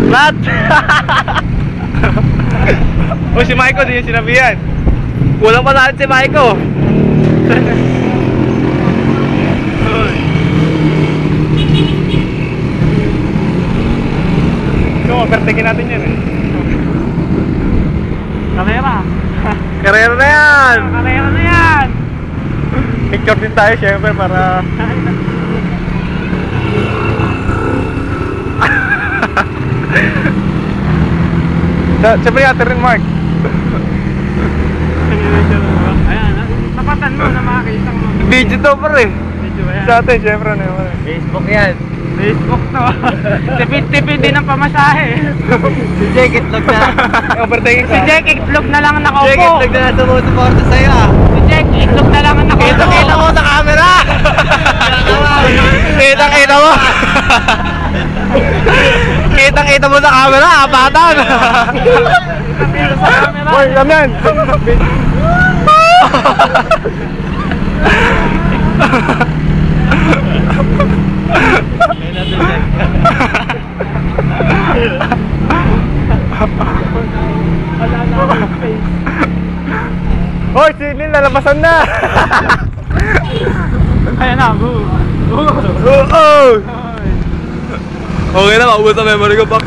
Flat! O si Maiko, di yung sinabihan. Kulang pa natin si Maiko. So, overtakin natin yan eh. Kamera. Karera na yan! Kamera na yan! Picture din tayo syempre para... Siyempre natin rin, Mark. Ayan, napatan mo na makakita mo. Video to pa rin. Video ba yan? Sa atin, syempre na yun. Facebook yan. Facebook to. Tipid-tipid din ang pamasahe. Si Jake itlog na. Overtaking Si ka. Jake, itlog na lang ang nakaupo. Jake itlog na sumusuporta sa'yo ah. Si Jake, itlog na lang ang nakaupo. Kita mo sa camera! Kita mo! Kita mo sa camera, apatan! Pero sa camera. Boy, laman! Wala na akong face. Hoy, silin, lalabasan na! Ayan na, boo. Oo! Okay na, maubos ang memory ko, Pak.